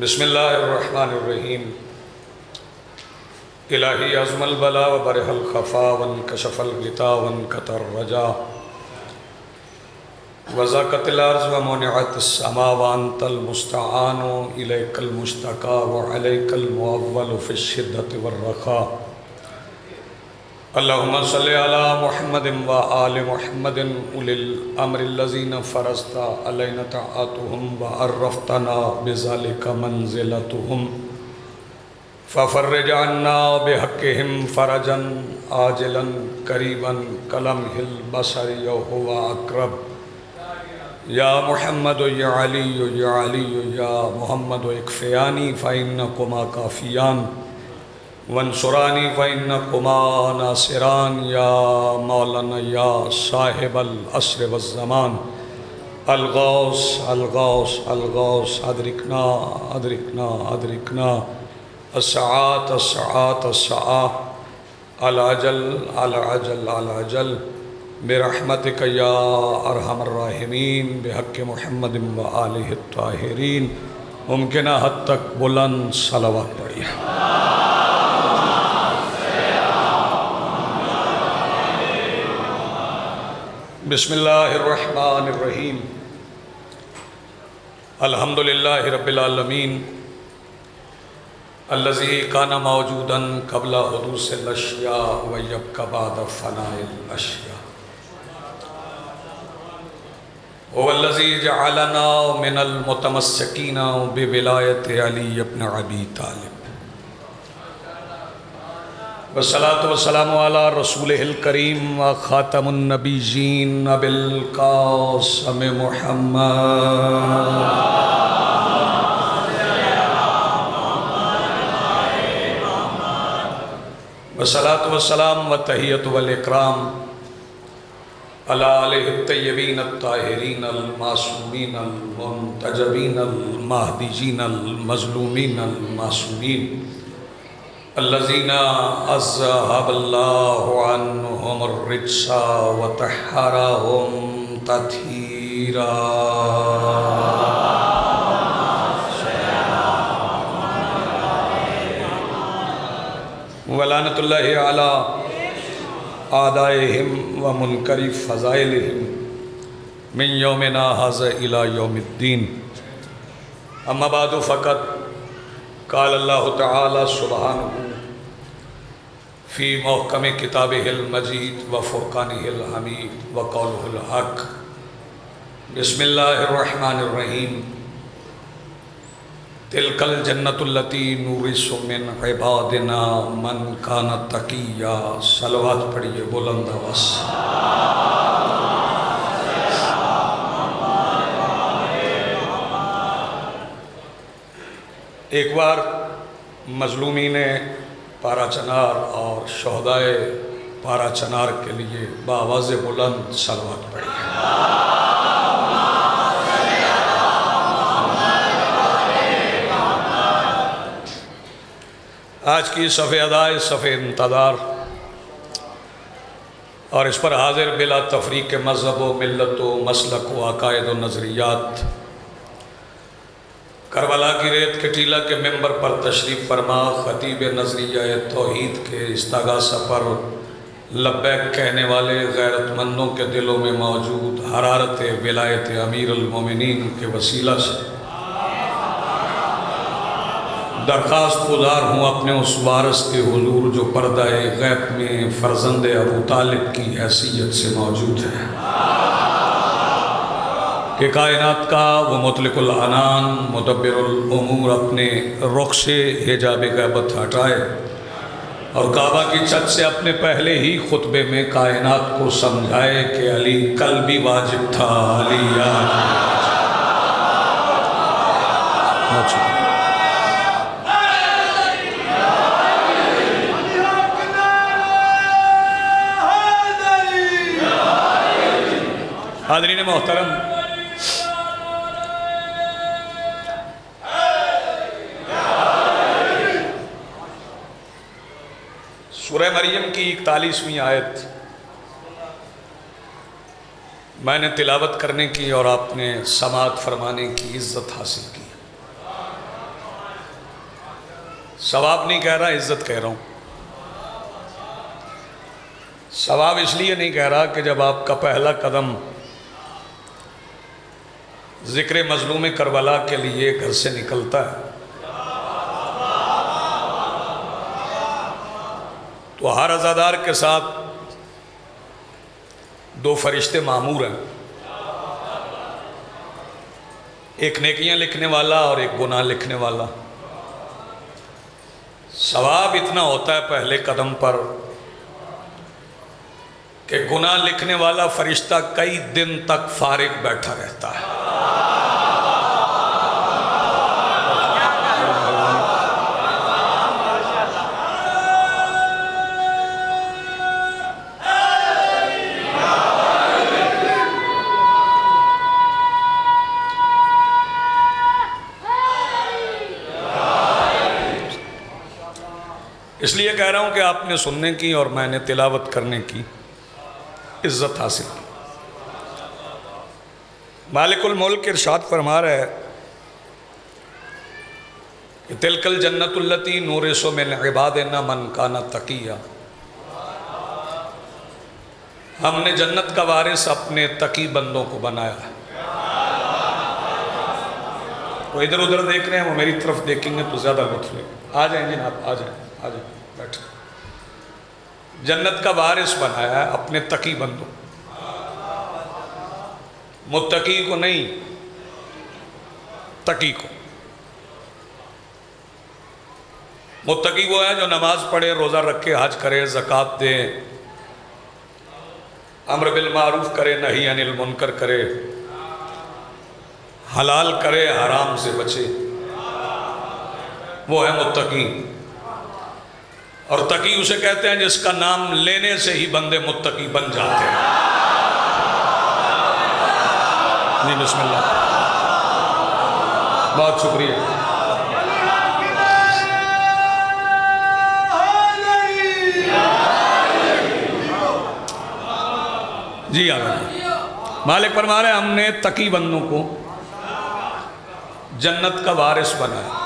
بسم اللہ الرحمن الرحیم الہی عظم البلا و برح الخفا وانکشف الغطا وانکتر الرجا وزاقت الارض ومنعت السماء وانت المستعان الیک المشتکا وعلیک المعول فی الشدۃ والرخاء اللہم صلی علی محمد وآل محمد اولی الامر الذین فرضت علینا طاعتهم وعرفتنا بذلک منزلتهم ففرج عنا بحقهم فرجا عاجلا قریبا کلمح البصر وهو اقرب یا محمد یا علی یا محمد اکفیانی فإنکما کافیان وانصرانی فإنکما ناصران یا مولانا یا صاحب العصر والزمان الغوث الغوث الغوث ادرکنا ادرکنا ادرکنا الساعات الساعات الساعات العجل العجل العجل برحمتک یا ارحم الراحمین بحق محمد و آلہ الطاہرین ممکنہ حد تک بلند صلوات پڑھیے۔ بسم اللہ الرحمن الرحیم الحمدللہ رب العالمین الذی کان موجودا قبل حدوث الاشیاء ویبقی بعد فناء الاشیاء هو الذی جعلنا من المتمسکین بولایت علی ابن ابی طالب والصلاة والسلام علی رسولہ الکریم و خاتم النبیین ابی القاسم محمد والصلاة والسلام والتحیۃ والاکرام علی آلہ الطیبین الطاہرین المعصومین المنتجبین المہدیین المظلومین المعصومین الذین اذہب اللہ عنہم الرجس وطہرہم تطہیرا۔ ولعنۃ اللہ علی اعدائہم ومنکر فضائلہم من یومنا ھذا الی یوم الدین۔ اما بعد فقط قال اللہ تعالی سبحانہ فی محکم کتابہ المجید وفرقانہ الحمید وقولہ الحق۔ بسم اللہ الرحمن الرحیم تلک الجنۃ التی نورث من عبادنا من کان تقیا۔ صلوات پڑھیے بلند آواز۔ ایک بار مظلومین پارا چنار اور شہدائے پارا چنار کے لیے بآواز بلند صلوات پڑھیے۔ آج کی صف ادائے صف انتظار اور اس پر حاضر بلا تفریق مذہب و ملت و مسلک و عقائد و نظریات کربلا کی ریت کے ٹیلہ کے ممبر پر تشریف فرما خطیب نظریہ توحید کے استغاثہ پر لبیک کہنے والے غیرت مندوں کے دلوں میں موجود حرارت ولایت امیر المومنین کے وسیلہ سے درخواست گزار ہوں اپنے اس وارث کے حضور جو پردہ غیب میں فرزند ابو طالب کی حیثیت سے موجود ہے کہ کائنات کا وہ مطلق العنان مدبر الامور اپنے رخ سے حجاب غیبت ہٹائے اور کعبہ کی چھت سے اپنے پہلے ہی خطبے میں کائنات کو سمجھائے کہ علی کل بھی واجب تھا علی یاد۔ حاضرین محترم، سورہ مریم کی 41ویں آیت میں نے تلاوت کرنے کی اور آپ نے سماعت فرمانے کی عزت حاصل کی۔ ثواب نہیں کہہ رہا، عزت کہہ رہا ہوں۔ ثواب اس لیے نہیں کہہ رہا کہ جب آپ کا پہلا قدم ذکر مظلوم کربلا کے لیے گھر سے نکلتا ہے تو ہر عزادار کے ساتھ دو فرشتے مامور ہیں، ایک نیکیاں لکھنے والا اور ایک گناہ لکھنے والا۔ ثواب اتنا ہوتا ہے پہلے قدم پر کہ گناہ لکھنے والا فرشتہ کئی دن تک فارغ بیٹھا رہتا ہے۔ اس لیے کہہ رہا ہوں کہ آپ نے سننے کی اور میں نے تلاوت کرنے کی عزت حاصل کی۔ مالک الملک ارشاد فرما رہا ہے کہ تلک الجنت التی نورث من عبادنا من کان تقیا، ہم نے جنت کا وارث اپنے تقی بندوں کو بنایا ہے۔ وہ ادھر ادھر دیکھ رہے ہیں، وہ میری طرف دیکھیں گے تو زیادہ لطف لیں گے۔ آ جائیں جناب، آ جائیں، آ جائیں، بیٹھیں۔ جنت کا وارث بنایا ہے اپنے تقی بندوں، متقی کو نہیں، تقی کو۔ متقی وہ ہے جو نماز پڑھے، روزہ رکھے، حج کرے، زکوٰۃ دے، امر بالمعروف کرے، نہی عن المنکر کرے، حلال کرے، حرام سے بچے، وہ ہے متقی۔ اور تقی اسے کہتے ہیں جس کا نام لینے سے ہی بندے متقی بن جاتے ہیں۔ جی بسم اللہ، بہت شکریہ۔ جی آگے مالک فرما رہے ہیں ہم نے تقی بندوں کو جنت کا وارث بنایا۔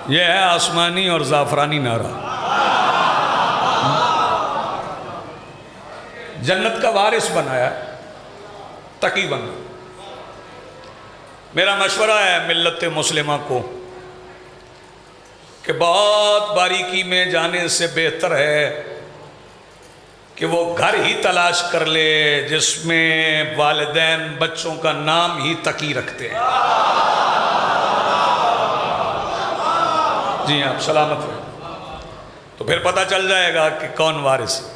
یہ ہے آسمانی اور زعفرانی نعرہ۔ جنت کا وارث بنایا، تقی بنا۔ میرا مشورہ ہے ملت مسلمہ کو کہ بہت باریکی میں جانے سے بہتر ہے کہ وہ گھر ہی تلاش کر لے جس میں والدین بچوں کا نام ہی تقی رکھتے ہیں۔ جی آپ سلامت رہیں، تو پھر پتہ چل جائے گا کہ کون وارث ہے،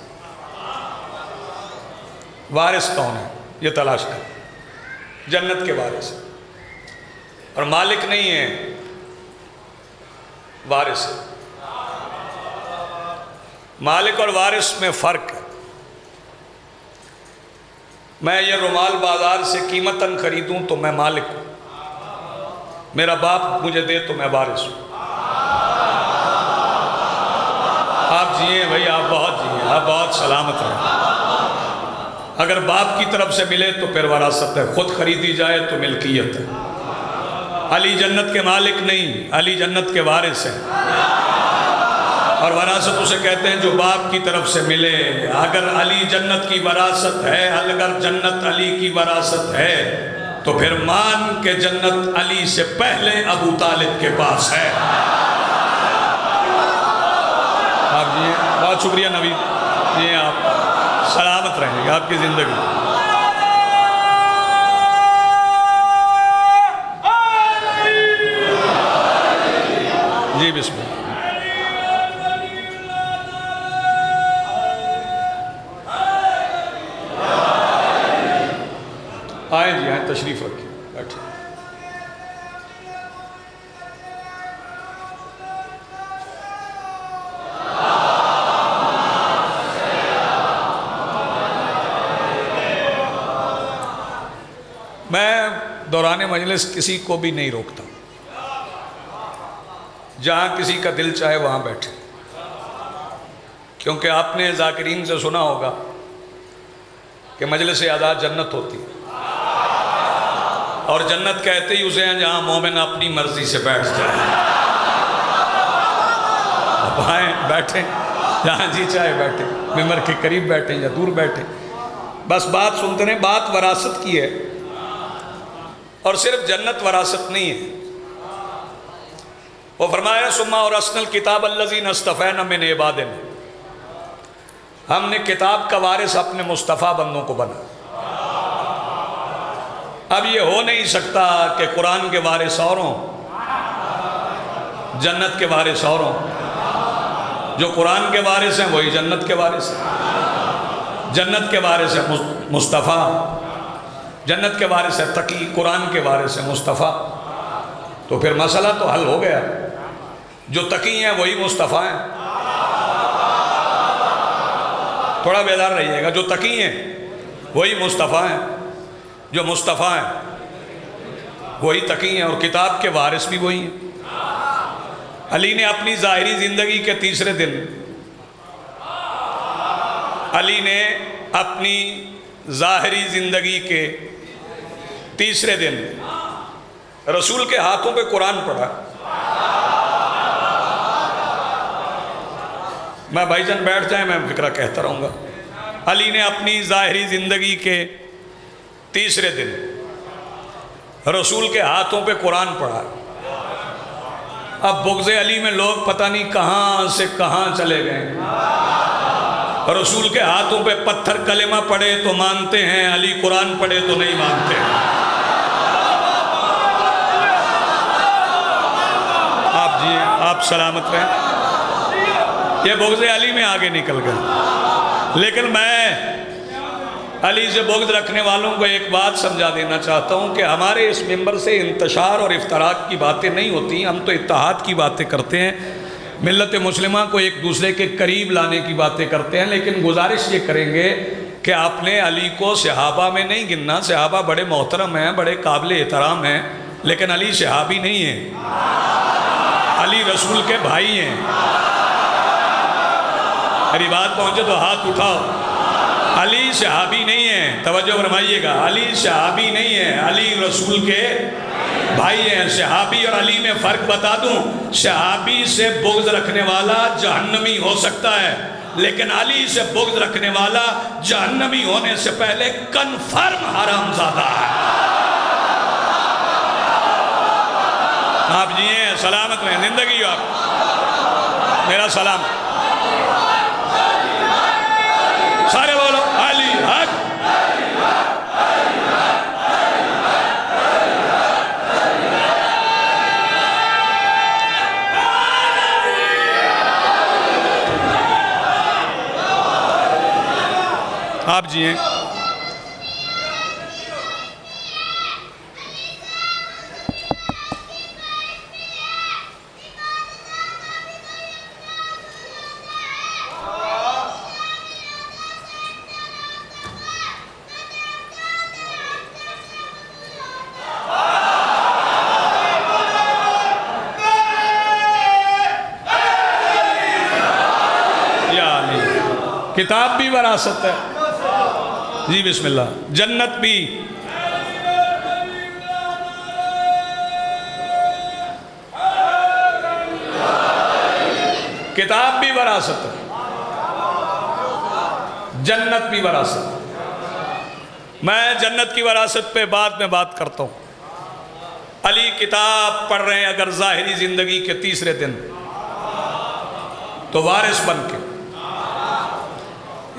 وارث کون ہے، یہ تلاش کر۔ جنت کے وارث ہے اور مالک نہیں ہے، وارث ہے۔ مالک اور وارث میں فرق ہے۔ میں یہ رومال بازار سے قیمتاً خریدوں تو میں مالک ہوں، میرا باپ مجھے دے تو میں وارث ہوں۔ آپ جئیں بھائی، آپ بہت جئیں، آپ بہت سلامت رہیں۔ اگر باپ کی طرف سے ملے تو پھر وراثت ہے، خود خریدی جائے تو ملکیت ہے۔ علی جنت کے مالک نہیں، علی جنت کے وارث ہیں، اور وراثت اسے کہتے ہیں جو باپ کی طرف سے ملے۔ اگر علی جنت کی وراثت ہے، اگر جنت علی کی وراثت ہے تو پھر مان کہ جنت علی سے پہلے ابو طالب کے پاس ہے۔ آپ جی بہت شکریہ نوید جی، آپ سلامت رہیں گے، آپ کی زندگی۔ جی بسم اللہ۔ آئیں جی، آئیں، تشریف رکھیں، بیٹھیں۔ دوران مجلس کسی کو بھی نہیں روکتا، جہاں کسی کا دل چاہے وہاں بیٹھے، کیونکہ آپ نے ذاکرین سے سنا ہوگا کہ مجلس اعزاز جنت ہوتی، اور جنت کہتے ہی اسے ہیں جہاں مومن اپنی مرضی سے بیٹھ جائے، اب آئیں بیٹھیں جہاں جی چاہے بیٹھیں، ممبر کے قریب بیٹھیں یا دور بیٹھیں، بس بات سنتے رہیں۔ بات وراثت کی ہے، اور صرف جنت وراثت نہیں ہے۔ وہ فرمایا ثم اورثنا الکتاب الذین اصطفینا من عبادنا، ہم نے کتاب کا وارث اپنے مصطفیٰ بندوں کو بنا۔ اب یہ ہو نہیں سکتا کہ قرآن کے وارث اور ہوں، جنت کے وارث اور ہوں۔ جو قرآن کے وارث ہیں وہی جنت کے وارث ہیں، جنت کے وارث ہیں مصطفیٰ، جنت کے وارث ہے تقی، قرآن کے وارث ہے مصطفیٰ۔ تو پھر مسئلہ تو حل ہو گیا، جو تقی ہیں وہی مصطفیٰ ہیں۔ تھوڑا بیدار رہیے گا، جو تقی ہیں وہی مصطفیٰ ہیں، جو مصطفیٰ ہیں وہی تقی ہیں، اور کتاب کے وارث بھی وہی ہیں۔ علی نے اپنی ظاہری زندگی کے تیسرے دن، علی نے اپنی ظاہری زندگی کے تیسرے دن رسول کے ہاتھوں پہ قرآن پڑھا۔ میں بھائی جان بیٹھ جائیں، میں فکرہ کہتا رہوں گا۔ علی نے اپنی ظاہری زندگی کے تیسرے دن رسول کے ہاتھوں پہ قرآن پڑھا۔ اب بغض علی میں لوگ پتہ نہیں کہاں سے کہاں چلے گئے، رسول کے ہاتھوں پہ پتھر کلمہ پڑھے تو مانتے ہیں، علی قرآن پڑھے تو نہیں مانتے۔ آپ جی آپ سلامت رہیں، یہ بغض علی میں آگے نکل گئے۔ لیکن میں علی سے بغض رکھنے والوں کو ایک بات سمجھا دینا چاہتا ہوں کہ ہمارے اس ممبر سے انتشار اور افتراق کی باتیں نہیں ہوتی، ہم تو اتحاد کی باتیں کرتے ہیں، ملت مسلمہ کو ایک دوسرے کے قریب لانے کی باتیں کرتے ہیں۔ لیکن گزارش یہ کریں گے کہ آپ نے علی کو صحابہ میں نہیں گننا، صحابہ بڑے محترم ہیں، بڑے قابل احترام ہیں، لیکن علی صحابی نہیں ہیں، علی رسول کے بھائی ہیں۔ میری بات پہنچے تو ہاتھ اٹھاؤ۔ علی صحابی نہیں ہے، توجہ فرمائیے گا، علی صحابی نہیں ہے، علی رسول کے بھائی ہیں۔ صحابی اور علی میں فرق بتا دوں، صحابی سے بغض رکھنے والا جہنمی ہو سکتا ہے، لیکن علی سے بغض رکھنے والا جہنمی ہونے سے پہلے کنفرم حرام زادہ ہے۔ آپ جیئیں، سلامت رہیں، زندگی ہو آپ، میرا سلام۔ سارے بولو علی حق۔ آپ جیئیں۔ کتاب بھی وراثت ہے، جی بسم اللہ، جنت بھی، کتاب بھی وراثت ہے، جنت بھی وراثت ہے۔ میں جنت کی وراثت پہ بعد میں بات کرتا ہوں۔ علی کتاب پڑھ رہے ہیں اگر ظاہری زندگی کے تیسرے دن تو وارث بن کے،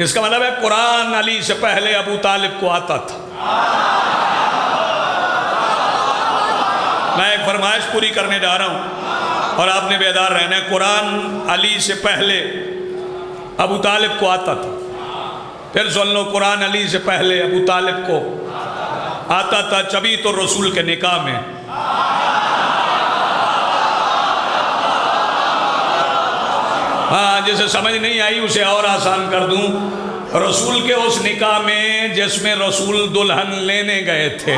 اس کا مطلب ہے قرآن علی سے پہلے ابو طالب کو آتا تھا۔ میں ایک فرمائش پوری کرنے جا رہا ہوں اور آپ نے بیدار رہنا ہے۔ قرآن علی سے پہلے ابو طالب کو آتا تھا، پھر سن لو قرآن علی سے پہلے ابو طالب کو آتا تھا، چبھی تو رسول کے نکاح میں ہاں جسے سمجھ نہیں آئی اسے اور آسان کر دوں، رسول کے اس نکاح میں جس میں رسول دلہن لینے گئے تھے،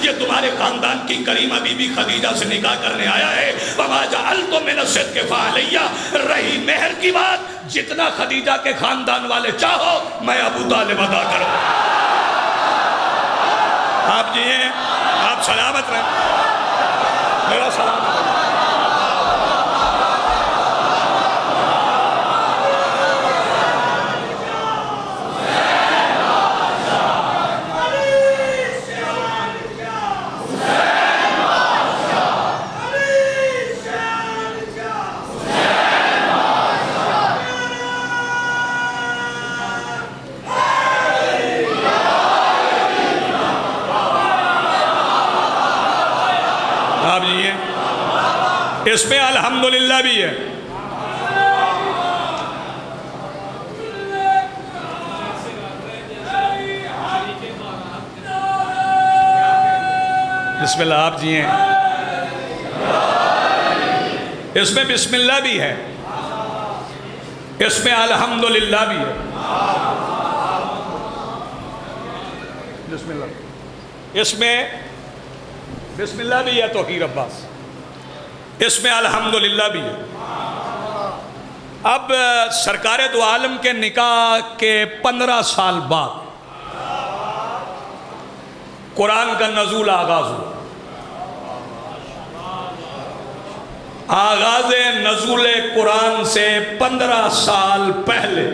یہ تمہارے خاندان کی کریمہ بی بی خدیجہ سے نکاح کرنے آیا ہے۔ وما جعلتم من الصدق فعلیہ، رہی مہر کی بات، جتنا خدیجہ کے خاندان والے چاہو میں ابو طالب ادا کروں۔ آپ جی ہیں، آپ سلامت رہیں، میرا سلام۔ اس میں الحمدللہ بھی ہے۔ بسم اللہ، آپ جی ہیں، اس میں بسم اللہ بھی ہے، اس میں الحمدللہ بھی ہے۔ بسم اللہ، اس میں بسم اللہ بھی ہے توقیر عباس، اس میں الحمدللہ بھی ہے۔ اب سرکار دو عالم کے نکاح کے 15 سال بعد قرآن کا نزول آغاز ہوا۔ آغاز نزول قرآن سے 15 سال پہلے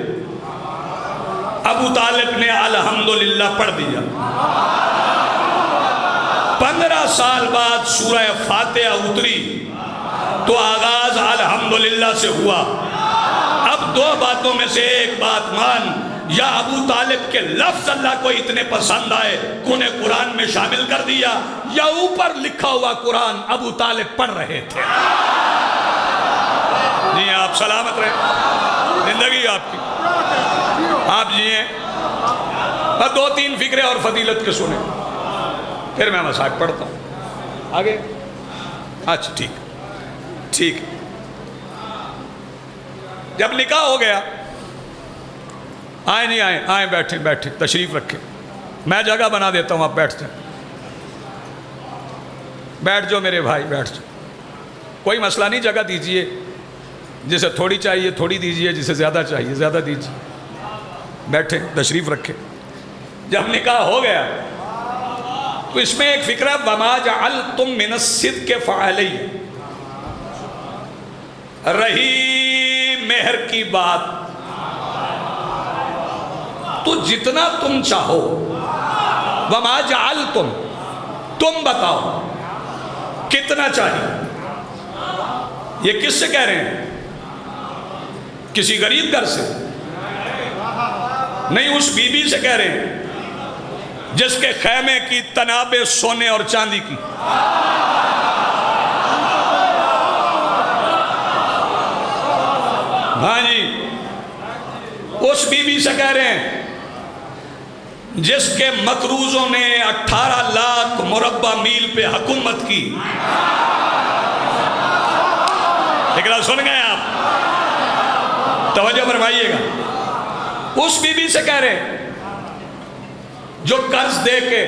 ابو طالب نے الحمدللہ پڑھ دیا۔ 15 سال بعد سورہ فاتحہ اتری تو آغاز الحمدللہ سے ہوا۔ اب دو باتوں میں سے ایک بات مان، یا ابو طالب کے لفظ اللہ کو اتنے پسند آئے کہ انہیں قرآن میں شامل کر دیا، یا اوپر لکھا ہوا قرآن ابو طالب پڑھ رہے تھے۔ جی آپ سلامت رہے، زندگی آپ کی، آپ جی ہیں۔ بس 2-3 فکرے اور فضیلت کے سنیں، پھر میں مسائل پڑھتا ہوں آگے۔ اچھا ٹھیک ٹھیک۔ جب نکاح ہو گیا، آئیں نہیں آئیں، آئیں بیٹھیں بیٹھیں، تشریف رکھیں، میں جگہ بنا دیتا ہوں، آپ بیٹھ جائیں، بیٹھ جاؤ میرے بھائی، بیٹھ جاؤ، کوئی مسئلہ نہیں، جگہ دیجئے، جسے تھوڑی چاہیے تھوڑی دیجئے، جسے زیادہ چاہیے زیادہ دیجئے، بیٹھیں تشریف رکھیں۔ جب نکاح ہو گیا تو اس میں ایک فکرہ وما جعلتم من الصدق فعلیہ، رہی مہر کی بات، تو جتنا تم چاہو، وما جعلتم، تم بتاؤ کتنا چاہیے۔ یہ کس سے کہہ رہے ہیں؟ کسی غریب گھر سے نہیں، اس بی بی سے کہہ رہے ہیں جس کے خیمے کی تنابیں سونے اور چاندی کی۔ ہاں جی، اس بی بی سے کہہ رہے ہیں جس کے مقروضوں نے 18 لاکھ مربع میل پہ حکومت کی۔ لیکن سن گئے آپ، توجہ فرمائیے گا۔ اس بی بی سے کہہ رہے ہیں جو قرض دے کے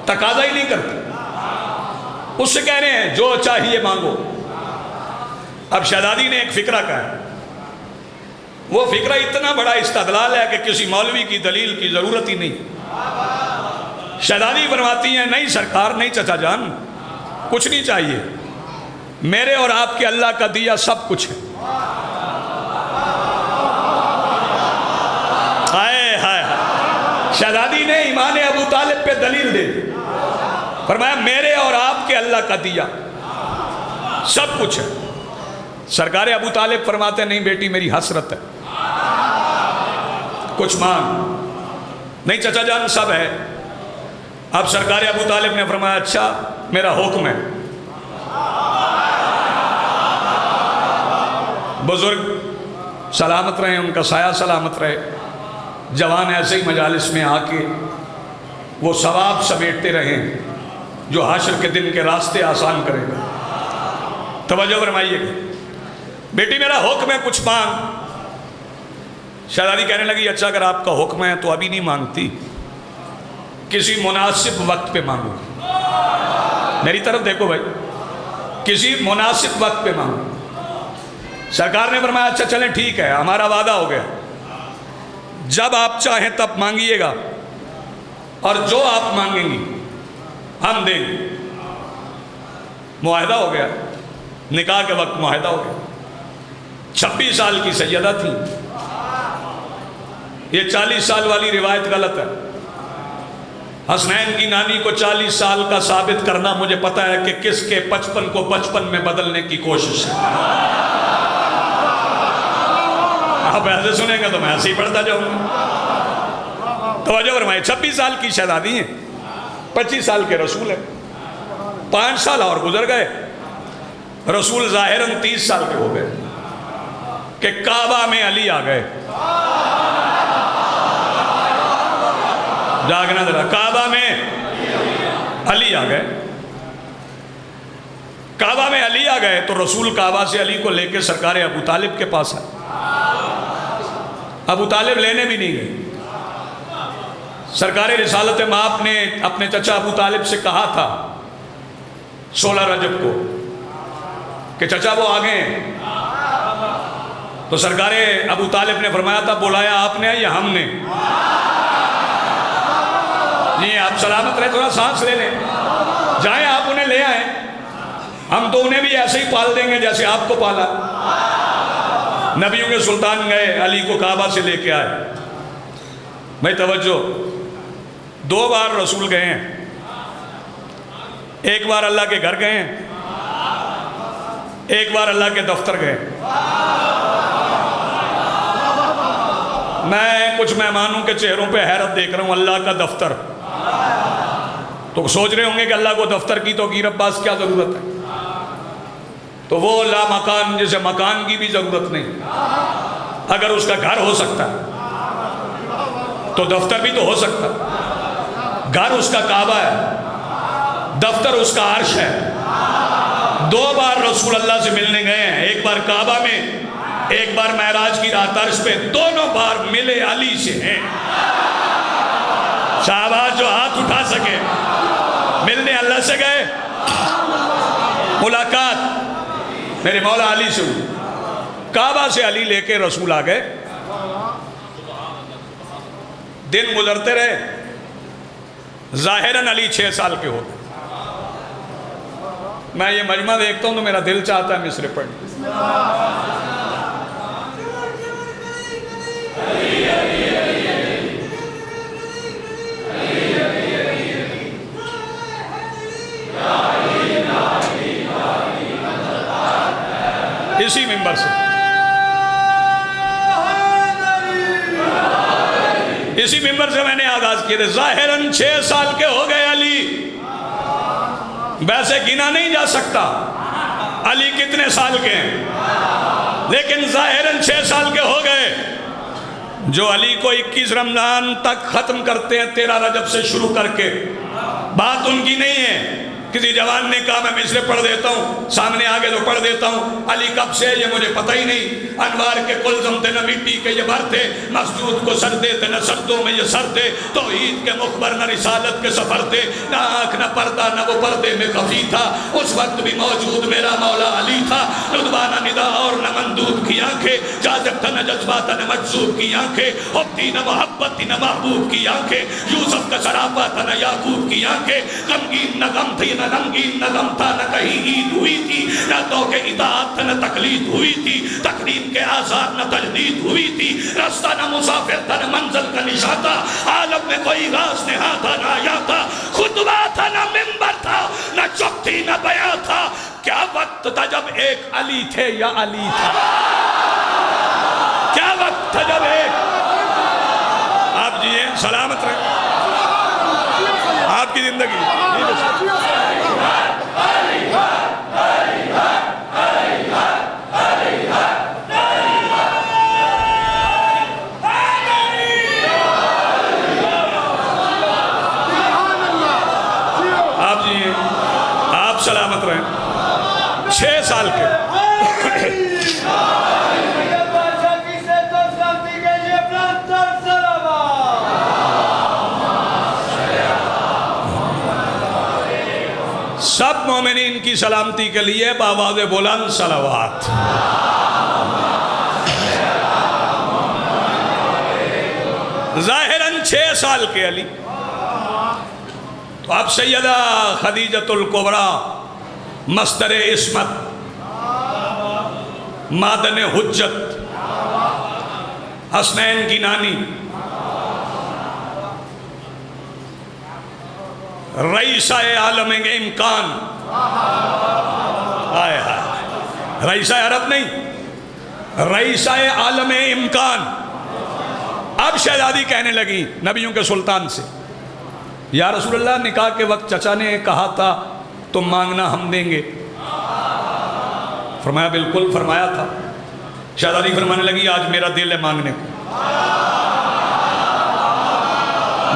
تقاضا ہی نہیں کرتی، اس سے کہہ رہے ہیں جو چاہیے مانگو۔ اب شہزادی نے ایک فکرہ کہا ہے، وہ فکرہ اتنا بڑا استدلال ہے کہ کسی مولوی کی دلیل کی ضرورت ہی نہیں۔ شہزادی فرماتی ہیں نہیں سرکار، نہیں چچا جان، کچھ نہیں چاہیے، میرے اور آپ کے اللہ کا دیا سب کچھ ہے۔ ہائے ہائے، شہزادی نے ایمان ابو طالب پہ دلیل دے دی، فرمایا میرے اور آپ کے اللہ کا دیا سب کچھ ہے۔ سرکار ابو طالب فرماتے نہیں بیٹی میری حسرت ہے، کچھ مانگ۔ نہیں چچا جان سب ہے۔ اب سرکار ابو طالب نے فرمایا اچھا میرا حکم ہے۔ بزرگ سلامت رہے، ان کا سایہ سلامت رہے، جوان ایسے ہی مجالس میں آ کے وہ ثواب سمیٹتے رہیں جو حشر کے دن کے راستے آسان کرے گا۔ توجہ فرمائیے گا، بیٹی میرا حکم ہے کچھ مانگ۔ شہزادی کہنے لگی اچھا اگر آپ کا حکم ہے تو ابھی نہیں مانگتی، کسی مناسب وقت پہ مانگو. میری طرف دیکھو بھائی, کسی مناسب وقت پہ مانگو. سرکار نے فرمایا اچھا چلیں ٹھیک ہے, ہمارا وعدہ ہو گیا, جب آپ چاہیں تب مانگیے گا اور جو آپ مانگیں گی ہم دیں گے. معاہدہ ہو گیا, نکاح کے وقت معاہدہ ہو گیا. 26 سال کی سیدہ تھی. یہ 40 سال والی روایت غلط ہے. حسنین کی نانی کو 40 سال کا ثابت کرنا مجھے پتا ہے کہ کس کے 55 کو 55 میں بدلنے کی کوشش ہے. آپ ایسے سنیں گے تو میں ایسے ہی پڑھتا جاؤں گا. توجہ فرمائیں, 26 سال کی شہزادی ہیں, 25 سال کے رسول ہیں. 5 سال اور گزر گئے, رسول ظاہراً 30 سال کے ہو گئے کہ کعبہ میں علی آ گئے. جاگنا ذرا, کعبہ میں علی آ گئے. کعبہ میں علی آ گئے تو رسول کعبہ سے علی کو لے کے سرکار ابو طالب کے پاس آئے. ابو طالب لینے بھی نہیں گئے. سرکار رسالت مآب نے اپنے چچا ابو طالب سے کہا تھا 16 رجب کو کہ چچا وہ آ گئے ہیں. تو سرکار ابو طالب نے فرمایا تھا بلایا آپ نے یا ہم نے؟ جی آپ سلامت رہے, تھوڑا سانس لے لیں, جائیں آپ انہیں لے آئیں, ہم تو انہیں بھی ایسے ہی پال دیں گے جیسے آپ کو پالا. نبیوں کے سلطان گئے, علی کو کعبہ سے لے کے آئے. میں توجہ, 2 بار رسول گئے ہیں. ایک بار اللہ کے گھر گئے ہیں, ایک بار اللہ کے دفتر گئے. میں کچھ مہمانوں کے چہروں پہ حیرت دیکھ رہا ہوں. اللہ کا دفتر, تو سوچ رہے ہوں گے کہ اللہ کو دفتر کی تو گیر عباس کیا ضرورت ہے. تو وہ لا مکان, جسے مکان کی بھی ضرورت نہیں. اگر اس کا گھر ہو سکتا ہے تو دفتر بھی تو ہو سکتا ہے. گھر اس کا کعبہ ہے, دفتر اس کا عرش ہے. 2 بار رسول اللہ سے ملنے گئے ہیں, ایک بار کعبہ میں, ایک بار معراج کی رات عرش پہ. دونوں بار ملے علی سے ہیں. شہباز جو ہاتھ اٹھا سکے, ملنے اللہ سے گئے, ملاقات میرے مولا علی سے ہوئی. کعبہ سے علی لے کے رسول آ گئے. دن گزرتے رہے, ظاہراً علی 6 سال کے ہو گئے. میں یہ مجمع دیکھتا ہوں تو میرا دل چاہتا ہے مصرع پڑھنے. اسی ممبر سے, اسی ممبر سے میں نے آغاز کیا تھا. ظاہراً 6 سال کے ہو گئے علی, ویسے گنا نہیں جا سکتا علی کتنے سال کے ہیں, لیکن ظاہراً 6 سال کے ہو گئے. جو علی کو 21 رمضان تک ختم کرتے ہیں 13 رجب سے شروع کر کے, بات ان کی نہیں ہے. کسی جوان نے کہا میں مصرع پڑھ دیتا ہوں, سامنے آگے تو پڑھ دیتا ہوں. علی کب سے یہ مجھے پتہ ہی نہیں. انوار کے کلزم تھے نہ مٹی کے یہ بھر تھے, مسجود کو سر دیتے نہ سردوں میں یہ سر تھے. توحید کے مخبر نہ رسالت کے سفر تھے, نہ آنکھ نہ پردہ نہ وہ پردے میں خفی تھا. اس وقت بھی موجود میرا مولا علی تھا. لطفہ نہ ندا اور نہ مندوب کی آنکھیں, جاذب تھا نہ جذبات نہ مجذوب کی آنکھیں, حب تھی نہ محبت تھی نہ محبوب کی آنکھیں, یوسف کا سراپا تھا نہ یعقوب کی آنکھیں, غمگین نہ غم تھی نہ غمگین, نہ غم تھا نہ کہیں عید ہوئی تھی, نہ تو کہ اطاعت تھا نہ تقلید ہوئی تھی, تقریم کے آثار نہ تجدید ہوئی تھی, رستہ نہ مسافر تھا نہ منزل کا نشاں تھا, عالم میں کوئی راز نہا تھا نہ آیا تھا, خطبہ تھا نہ منبر تھا, نہ چپ تھی نہ بیاں تھا. کیا وقت تھا جب ایک علی تھے یا علی تھا, کیا وقت تھا جب ایک. آپ جیئے سلامت رہے, آپ کی زندگی آپ سلامت رہیں. 6 سال کے سب مومنین کی سلامتی کے لیے بآواز بلند صلوات۔ ظاہراً 6 سال کے علی، تو اب سیدہ خدیجۃ الکبریٰ مصدر عصمت، معدن حجت، حسنین کی نانی، رئیسہ عالم امکان، آئے ہائے، رئیسہ عرب نہیں، رئیسہ عالم امکان۔ اب شہزادی کہنے لگی نبیوں کے سلطان سے، یا رسول اللہ نکاح کے وقت چچا نے کہا تھا تم مانگنا ہم دیں گے، فرمایا بالکل فرمایا تھا۔ شہزادی فرمانے لگی آج میرا دل ہے مانگنے کو۔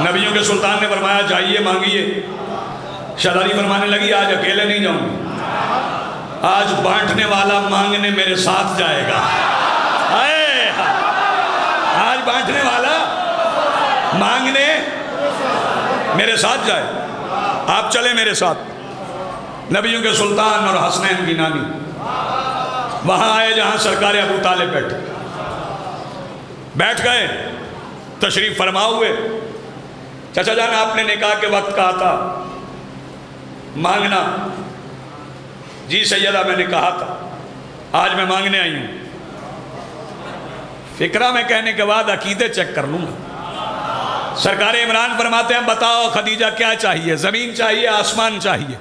نبیوں کے سلطان نے فرمایا جائیے مانگیے۔ شہزادی فرمانے لگی آج اکیلے نہیں جاؤں گی، آج بانٹنے والا مانگنے میرے ساتھ جائے گا۔ آج بانٹنے والا مانگنے میرے ساتھ جائے، آپ چلے میرے ساتھ۔ نبیوں کے سلطان اور حسنین کی نانی وہاں آئے جہاں سرکار ابو طالب بیٹھ گئے، تشریف فرما ہوئے۔ چچا جان آپ نے نکاح کے وقت کہا تھا مانگنا، جی سیدہ میں نے کہا تھا، آج میں مانگنے آئی ہوں۔ فکرہ میں کہنے کے بعد عقیدے چیک کر لوں گا۔ سرکار عمران فرماتے ہیں بتاؤ خدیجہ کیا چاہیے، زمین چاہیے آسمان چاہیے؟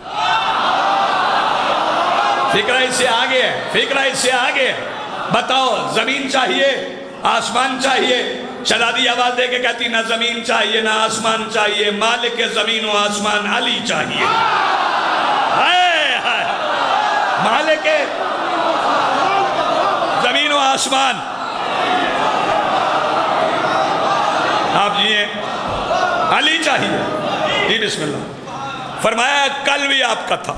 فکرہ اس سے آگے ہے، فکرہ اس سے آگے ہے، بتاؤ زمین چاہیے آسمان چاہیے؟ شہزادی آواز دے کے کہتی نہ زمین چاہیے نہ آسمان چاہیے، مالک زمین و آسمان علی چاہیے۔ مالک زمین و آسمان آپ جیئے، علی چاہیے۔ جی بسم اللہ۔ فرمایا کل بھی آپ کا تھا،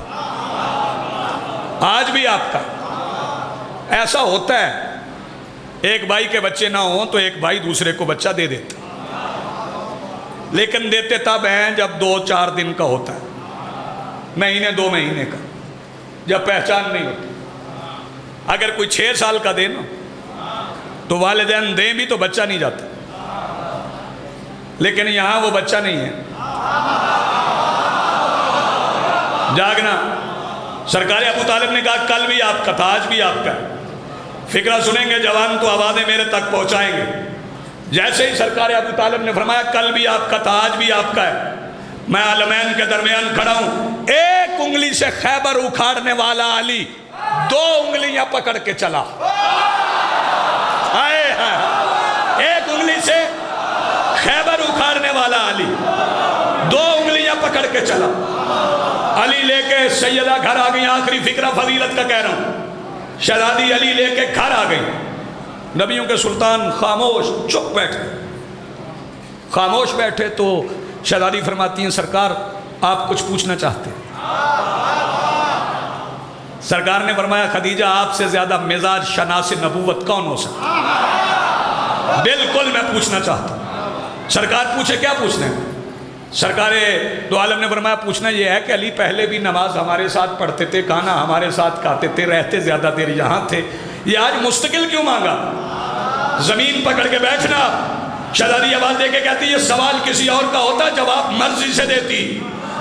آج بھی آپ کا۔ ایسا ہوتا ہے ایک بھائی کے بچے نہ ہوں تو ایک بھائی دوسرے کو بچہ دے دیتا، لیکن دیتے تب ہیں جب 2-4 دن کا ہوتا ہے، مہینے 2 مہینے کا، جب پہچان نہیں ہوتی۔ اگر کوئی 6 سال کا دے نا تو والدین دیں بھی تو بچہ نہیں جاتا، لیکن یہاں وہ بچہ نہیں ہے۔ جاگنا، سرکار ابو طالب نے کہا کل بھی آپ کا تھا آج بھی آپ کا ہے۔ فکرہ سنیں گے جوان تو آوازیں میرے تک پہنچائیں گے۔ جیسے ہی سرکار ابو طالب نے فرمایا کل بھی آپ کا تھا آج بھی آپ کا ہے، میں عالمین کے درمیان کھڑا ہوں، ایک انگلی سے خیبر اکھاڑنے والا علی 2 انگلیاں پکڑ کے چلا۔ ایک انگلی سے خیبر اکھاڑنے والا علی 2 انگلیاں پکڑ کے چلا۔ علی لے کے سیدہ گھر آ گئی، آخری فکرہ فضیلت کا کہہ رہا ہوں، شہزادی علی لے کے گھر آ گئی۔ نبیوں کے سلطان خاموش چپ بیٹھے، خاموش بیٹھے تو شہزادی فرماتی ہیں سرکار آپ کچھ پوچھنا چاہتے ہیں؟ سرکار نے فرمایا خدیجہ آپ سے زیادہ مزاج شناس نبوت کون ہو سکتا؟ بالکل میں پوچھنا چاہتا ہوں۔ سرکار پوچھے کیا پوچھنا ہے؟ سرکار دو عالم نے فرمایا پوچھنا یہ ہے کہ علی پہلے بھی نماز ہمارے ساتھ پڑھتے تھے، کھانا ہمارے ساتھ کھاتے تھے، رہتے زیادہ دیر یہاں تھے، یہ آج مستقل کیوں مانگا؟ زمین پکڑ کے بیٹھنا۔ شہزادی آواز دے کے کہتی یہ سوال کسی اور کا ہوتا جواب مرضی سے دیتی،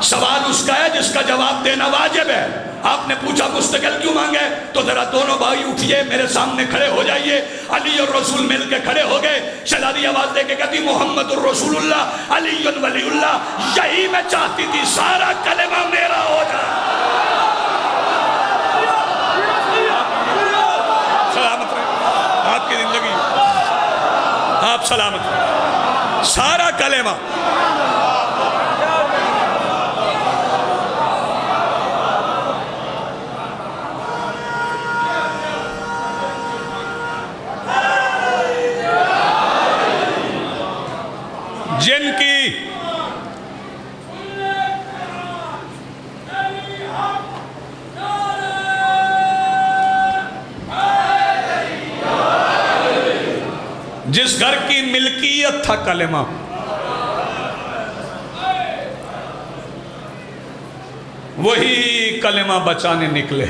سوال اس کا ہے جس کا جواب دینا واجب ہے۔ آپ نے پوچھا مستقل کیوں مانگے؟ تو ذرا دونوں بھائی اٹھئے میرے سامنے کھڑے ہو جائیے۔ علی اور رسول مل کے کھڑے ہو گئے۔ شہزادی آواز دے کے کہتی محمد الرسول اللہ علی ولی اللہ، یہی میں چاہتی تھی سارا کلمہ میرا ہو جائے۔ سلامت رہے آپ کی زندگی، آپ سلامت رہے، سارا کلمہ جن کی جس گھر کی ملکیت تھا کلمہ، وہی کلمہ بچانے نکلے۔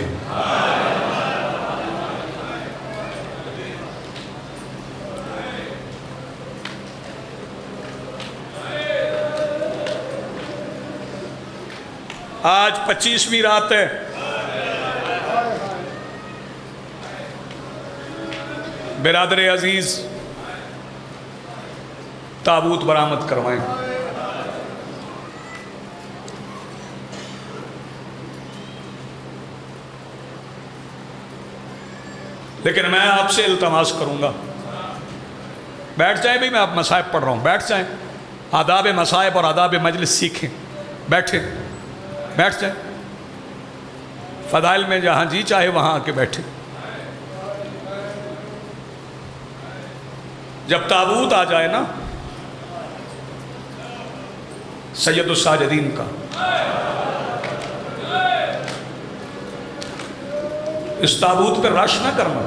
آج 25ویں رات ہے، برادر عزیز تابوت برآمد کروائیں۔ لیکن میں آپ سے التماس کروں گا، بیٹھ جائیں بھی، میں آپ مصائب پڑھ رہا ہوں، بیٹھ جائیں، آداب مصائب اور آداب مجلس سیکھیں، بیٹھیں، بیٹھ جائیں، فضائل میں جہاں جی چاہے وہاں آ کے بیٹھیں۔ جب تابوت آ جائے نا سید الساجدین کا، اس تابوت پہ رش نہ کرنا،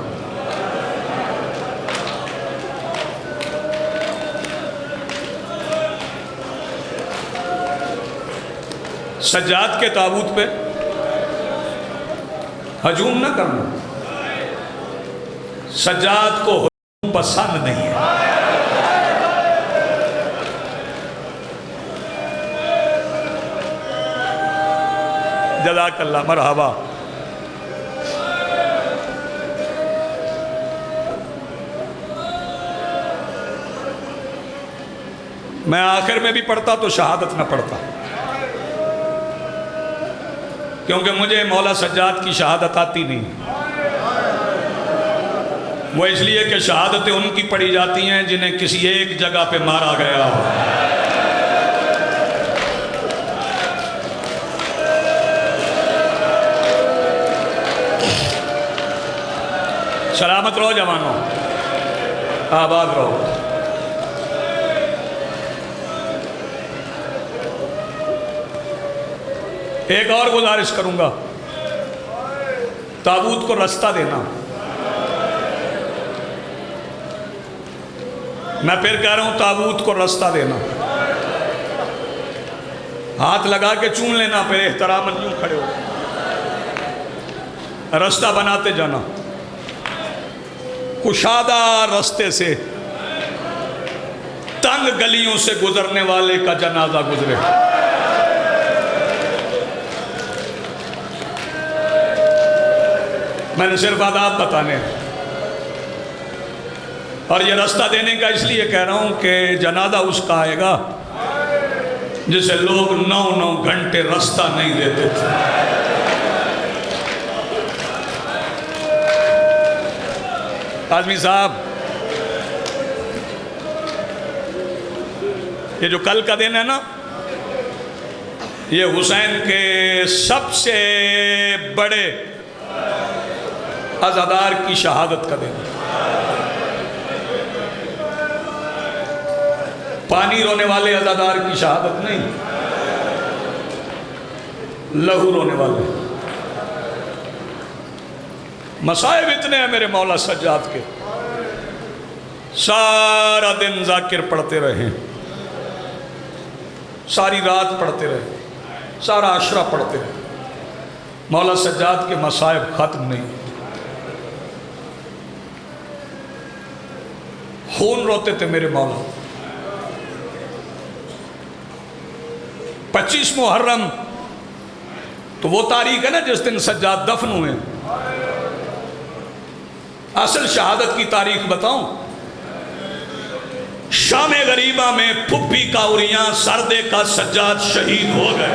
سجاد کے تابوت پہ ہجوم نہ کرنا، سجاد کو ہجوم پسند نہیں ہے۔ جزاک اللہ، مرحبا۔ میں آخر میں بھی پڑھتا تو شہادت نہ پڑھتا، کیونکہ مجھے مولا سجاد کی شہادت آتی نہیں، وہ اس لیے کہ شہادتیں ان کی پڑھی جاتی ہیں جنہیں کسی ایک جگہ پہ مارا گیا ہو۔ سلامت رہو جوانوں، آباد رہو۔ ایک اور گزارش کروں گا، تابوت کو رستہ دینا۔ میں پھر کہہ رہا ہوں، تابوت کو رستہ دینا، ہاتھ لگا کے چون لینا، پھر احترام یوں کھڑے ہو، رستہ بناتے جانا، کشادہ رستے سے، تنگ گلیوں سے گزرنے والے کا جنازہ گزرے۔ میں نے صرف آداب بتانے ہیں، اور یہ رستہ دینے کا اس لیے کہہ رہا ہوں کہ جنازہ اس کا آئے گا جسے لوگ 9 گھنٹے رستہ نہیں دیتے تھے۔ آدمی صاحب، یہ جو کل کا دن ہے نا، یہ حسین کے سب سے بڑے عزادار کی شہادت کا دن ہے۔ پانی رونے والے عزادار کی شہادت نہیں، لہو رونے والے۔ مصائب اتنے ہیں میرے مولا سجاد کے، سارا دن ذاکر پڑھتے رہے، ساری رات پڑھتے رہے، سارا عشرہ پڑھتے رہے، مولا سجاد کے مصائب ختم نہیں۔ خون روتے تھے میرے مولا۔ 25 محرم تو وہ تاریخ ہے نا جس دن سجاد دفن ہوئے۔ اصل شہادت کی تاریخ بتاؤں، شام غریبہ میں پھپھی کا اریاں سردے کا سجاد شہید ہو گئے۔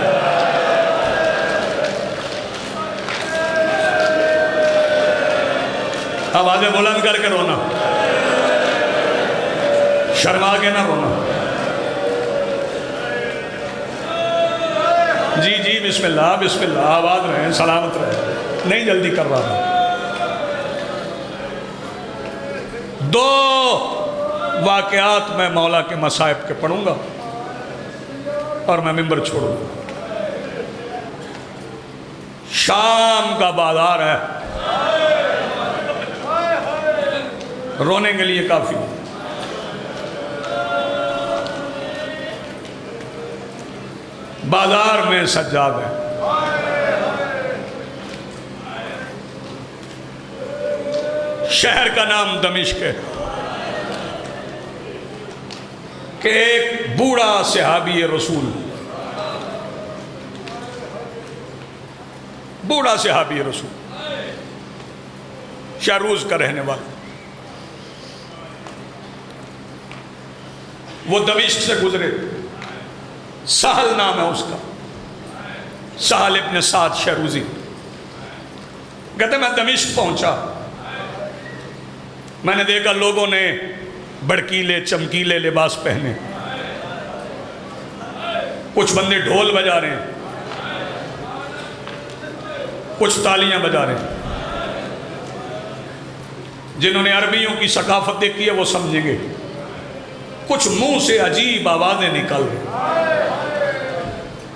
آوازیں بلند کر کے رونا، شرما کے نہ رونا۔ جی جی بسم اللہ بسم اللہ، آباد رہیں، سلامت رہیں، نہیں جلدی کر رہا تھا۔ 2 واقعات میں مولا کے مصائب کے پڑھوں گا اور میں ممبر چھوڑوں گا۔ شام کا بازار ہے، رونے کے لیے کافی۔ بازار میں سجاد ہے، شہر کا نام دمشق ہے کہ ایک بوڑھا صحابی رسول، بوڑھا صحابی رسول، شاروز کا رہنے والا، وہ دمشق سے گزرے، سہل نام ہے اس کا، سہل ابن سعد شاروزی، کہتے میں دمشق پہنچا، میں نے دیکھا لوگوں نے بڑکیلے چمکیلے لباس پہنے، کچھ بندے ڈھول بجا رہے ہیں، کچھ تالیاں بجا رہے ہیں، جنہوں نے عربیوں کی ثقافت دیکھی ہے وہ سمجھیں گے، کچھ منہ سے عجیب آوازیں نکل رہی۔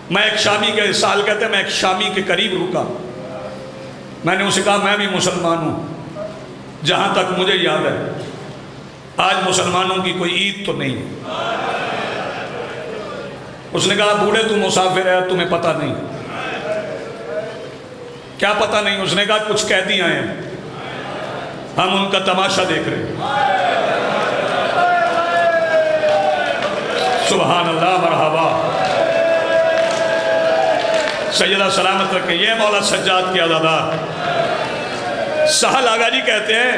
میں ایک شامی کے سال کہتے ہیں میں ایک شامی کے قریب رکا، میں نے اسے کہا میں بھی مسلمان ہوں، جہاں تک مجھے یاد ہے آج مسلمانوں کی کوئی عید تو نہیں۔ اس نے کہا بوڑھے تم مسافر ہے تمہیں پتہ نہیں۔ کیا پتہ نہیں؟ اس نے کہا کچھ قیدی آئے ہیں، ہم ان کا تماشا دیکھ رہے ہیں۔ سبحان اللہ، مرحبا، سیدہ سلامت رکھیں، یہ مولا سجاد کی عزادار سہل آغا جی کہتے ہیں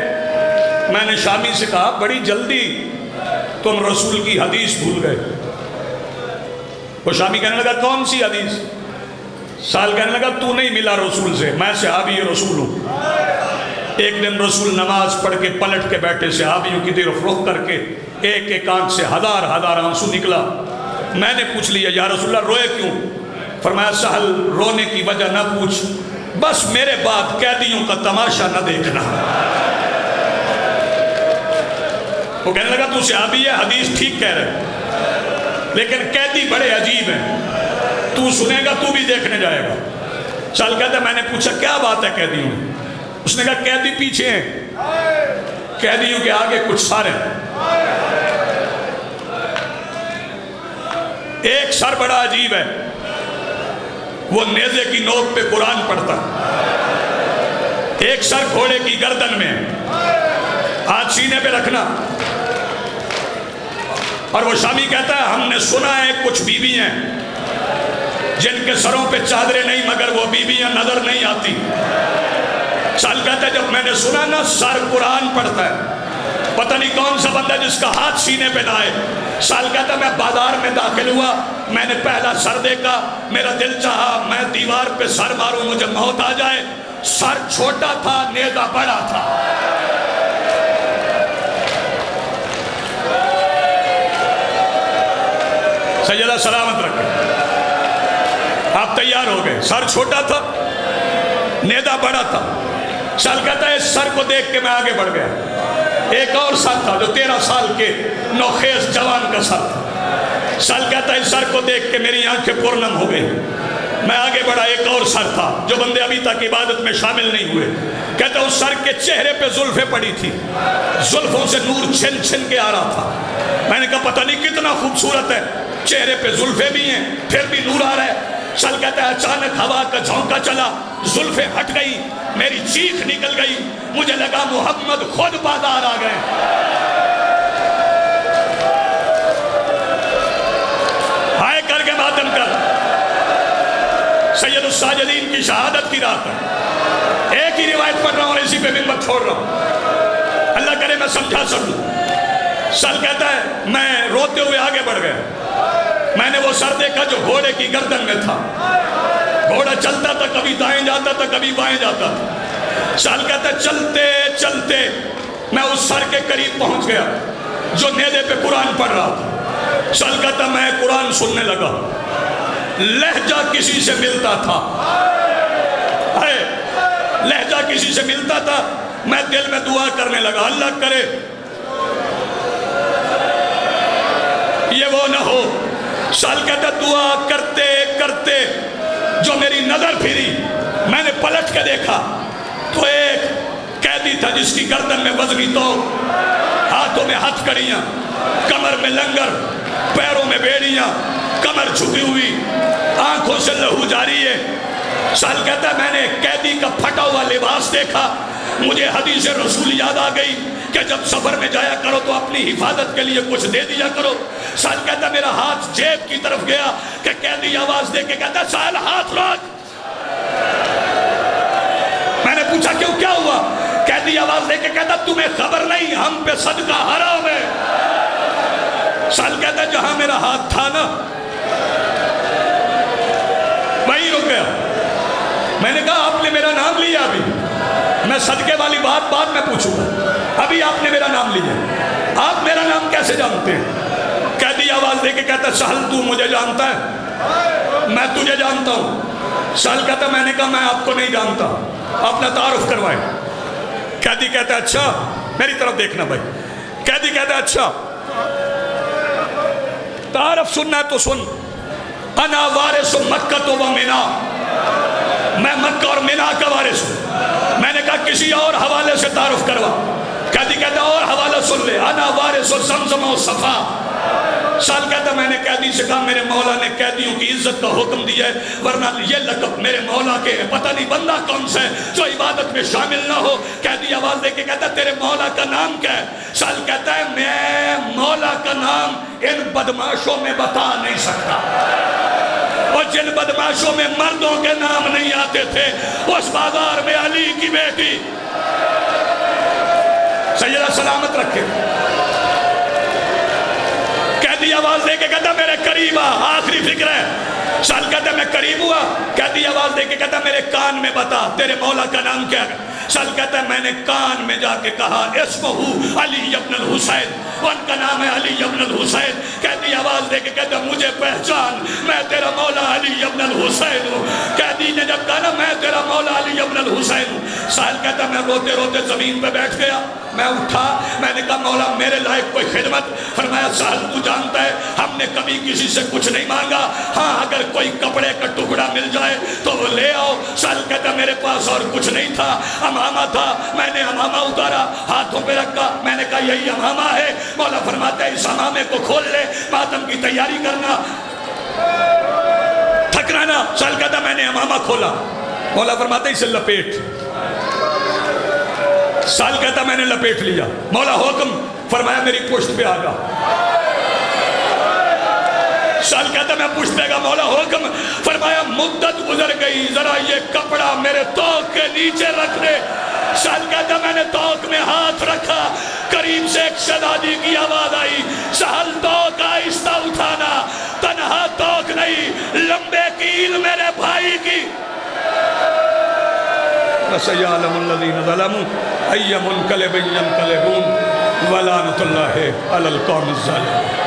میں نے شامی سے کہا بڑی جلدی تم رسول کی حدیث بھول گئے۔ وہ شامی کہنے لگا کون سی حدیث؟ سہل کہنے لگا تو نہیں ملا رسول سے، میں صحابی رسول ہوں۔ ایک دن رسول نماز پڑھ کے پلٹ کے بیٹھے، صحابیوں کی طرف رخ کر کے ایک ایک آنکھ سے ہزار ہزار آنسو نکلا۔ میں نے پوچھ لیا یا رسول اللہ روئے کیوں؟ فرمایا سہل رونے کی وجہ نہ پوچھ، بس میرے بعد قیدیوں کا تماشا نہ دیکھنا۔ وہ کہنے لگا تو صحابی ہے، حدیث ٹھیک کہہ رہے، لیکن قیدی بڑے عجیب ہیں، تو سنے گا تو بھی دیکھنے جائے گا۔ سہل کہتا ہے میں نے پوچھا کیا بات ہے قیدیوں میں؟ اس نے کہا قیدی پیچھے ہیں، قیدیوں کے آگے کچھ سر ہیں۔ ایک سر بڑا عجیب ہے، وہ نیزے کی نوک پہ قرآن پڑھتا، ایک سر گھوڑے کی گردن میں، ہاتھ سینے پہ رکھنا، اور وہ شامی کہتا ہے ہم نے سنا ہے کچھ بیوی ہیں جن کے سروں پہ چادریں نہیں مگر وہ بیویاں نظر نہیں آتی۔ سال کہتا ہے جب میں نے سنا نا سر قرآن پڑھتا ہے، پتہ نہیں کون سا بندہ جس کا ہاتھ سینے پہ نہ آئے۔ سال کہتا ہے میں بازار میں داخل ہوا، میں نے پہلا سر دیکھا، میرا دل چاہا میں دیوار پہ سر ماروں مجھے موت آ جائے۔ سر چھوٹا تھا، نیزہ بڑا تھا۔ سیدہ سلامت رکھیں، آپ تیار ہو گئے، سر چھوٹا تھا، نیزہ بڑا تھا۔ سال کہتا ہے اس سر کو دیکھ کے میں آگے بڑھ گیا، ایک اور سر تھا جو 13 سال کے نوخیز جوان کا سر تھا۔ سال کہتا ہے اس سر کو دیکھ کے میری آنکھیں پرنم ہو گئی، میں آگے بڑھا، ایک اور سر تھا جو بندے ابھی تک عبادت میں شامل نہیں ہوئے۔ کہتا ہے اس سر کے چہرے پہ زلفیں پڑی تھی، زلفوں سے نور چھن چھن کے آ رہا تھا۔ میں نے کہا پتہ نہیں کتنا خوبصورت ہے، چہرے پہ زلفیں بھی ہیں پھر بھی نور آ رہا ہے۔ سال کہتا ہے اچانک ہوا کا جھونکا چلا، زلفیں ہٹ گئی، میری چیخ نکل گئی، مجھے لگا محمد خود بازار آ گئے۔ ہائے کر کے ماتم کر، سید الساجدین کی شہادت کی رات ہے، ایک ہی روایت پڑھ رہا ہوں اور اسی پہ منبر چھوڑ رہا ہوں، اللہ کرے میں سمجھا سکوں۔ سال کہتا ہے میں روتے ہوئے آگے بڑھ گیا، میں نے وہ سر دیکھا جو گھوڑے کی گردن میں تھا، گھوڑا چلتا تھا، کبھی دائیں جاتا تھا کبھی بائیں جاتا تھا۔ سال کہتا ہے چلتے چلتے میں اس سر کے قریب پہنچ گیا جو نیزے پہ قرآن پڑھ رہا تھا۔ سال کہتا میں قرآن سننے لگا، لہجہ کسی سے ملتا تھا، لہجہ کسی سے ملتا تھا، میں دل میں دعا کرنے لگا اللہ کرے یہ وہ نہ ہو۔ سال کہتا دعا کرتے کرتے جو میری نظر پھری، میں نے پلٹ کے دیکھا تو ایک قیدی تھا جس کی گردن میں وزنی توق، ہاتھوں میں ہتھ کڑیاں، کمر میں لنگر، پیروں میں بیڑیاں، کمر جھکی ہوئی، آنکھوں سے لہو جاری ہے۔ سال کہتا ہے میں نے قیدی کا پھٹا ہوا لباس دیکھا، مجھے حدیث رسول یاد آ گئی کہ جب سفر میں جایا کرو تو اپنی حفاظت کے لیے کچھ دے دیا کرو۔ سال کہتا ہے میرا ہاتھ جیب کی طرف گیا کہ قیدی آواز دے کے کہتا ہے سال ہاتھ روک۔ میں نے پوچھا کیوں، کیا ہوا؟ قیدی آواز دے کے کہتا تمہیں خبر نہیں ہم پہ صدقہ حرام ہے۔ سال کہتا ہے جہاں میرا ہاتھ تھا نا وہیں رک گیا۔ میں نے کہا آپ نے میرا نام لیا، ابھی میں صدقے والی بات بعد میں پوچھوں گا، ابھی آپ نے میرا نام لیا، آپ میرا نام کیسے جانتے ہیں؟ قیدی آواز دے کے کہتا سہل تو مجھے جانتا ہے؟ میں تجھے جانتا ہوں۔ سہل کہتا میں نے کہا میں آپ کو نہیں جانتا، اپنا تعارف کروائے۔ قیدی کہتا ہے اچھا، میری طرف دیکھنا بھائی۔ قیدی کہتا ہے اچھا تعارف سننا ہے تو سن، انا وارث مکہ و منا، میں مکہ اور منا کا وارث ہوں۔ میں نے کہا کسی اور حوالے سے تعارف کروا۔ قیدی کہتا اور حوالہ سن لے، انا وارث زمزم و صفا۔ سال کہتا میں نے قیدی سے کہا میرے مولا نے قیدیوں کی عزت کا حکم دیا ہے، ورنہ یہ لقب میرے مولا کے ہے، پتہ نہیں بندہ کون سا ہے جو عبادت میں شامل نہ ہو۔ قیدی آواز دے کے کہتا تیرے مولا کا نام کیا ہے؟ سال کہتا ہے میں مولا کا نام ان بدماشوں میں بتا نہیں سکتا، اور جن بدماشوں میں مردوں کے نام نہیں آتے تھے اس بازار میں علی کی بیٹی سیدہ سلامت رکھے۔ قیدی آواز دے کے کہتا میرے قریب آ، آخری فکر ہے۔ سال کہتا میں قریب ہوا۔ قیدی آواز دے کے کہتا میرے کان میں بتا تیرے مولا کا نام کیا ہے؟ سال کہتا ہے میں نے کان میں جا کے کہا اسمہ علی ابن الحسین، ان کا نام ہے علی ابن الحسین۔ قیدی آواز دے کے کہتا مجھے پہچان، میں تیرا مولا علی ابن الحسین ہوں۔ قیدی نے جب کہا نا میں تیرا مولا علی ابن الحسین ہوں، سال کہتا میں روتے روتے زمین پہ بیٹھ گیا۔ میں اٹھا، میں نے کہا مولا میرے لائق کوئی خدمت؟ فرمایا سال تو جانتا ہے ہم نے کبھی کسی سے کچھ نہیں مانگا، ہاں اگر کوئی کپڑے کا ٹکڑا مل جائے تو وہ لے آؤ۔ سال کہتا میرے پاس اور کچھ نہیں تھا، امامہ تھا، میں نے امامہ اتارا ہاتھوں پہ رکھا، میں نے کہا یہی امامہ ہے۔ مولا فرماتا ہے اس امامے کو کھول لے، ماتم کی تیاری کرنا، تھکنا نا۔ سال کہتا میں نے امامہ کھولا، مولا فرماتا ہے اسے لپیٹ۔ سال کہتا میں نے لپیٹ لیا، مولا حکم فرمایا میری پشت پہ آ جا۔ سال کہتا میں پشت پہ گا، مولا حکم فرمایا مدت گزر گئی، ذرا یہ کپڑا میرے توق کے نیچے رکھ دے۔ سال کہتا میں نے توق میں ہاتھ رکھا، قریب سے ایک شہزادی کی آواز آئی سہل توق آہستہ اٹھانا، تنہا توق نہیں لمبے کیل میرے بھائی کی۔ وَسَيَعْلَمُ الَّذِينَ ظَلَمُوا أَيَّ مُنْقَلِبٍ يَنْقَلِبُونَ وَلَعنَةُ اللَّهِ عَلَى الْقَوْمِ الظَّالِمِينَ۔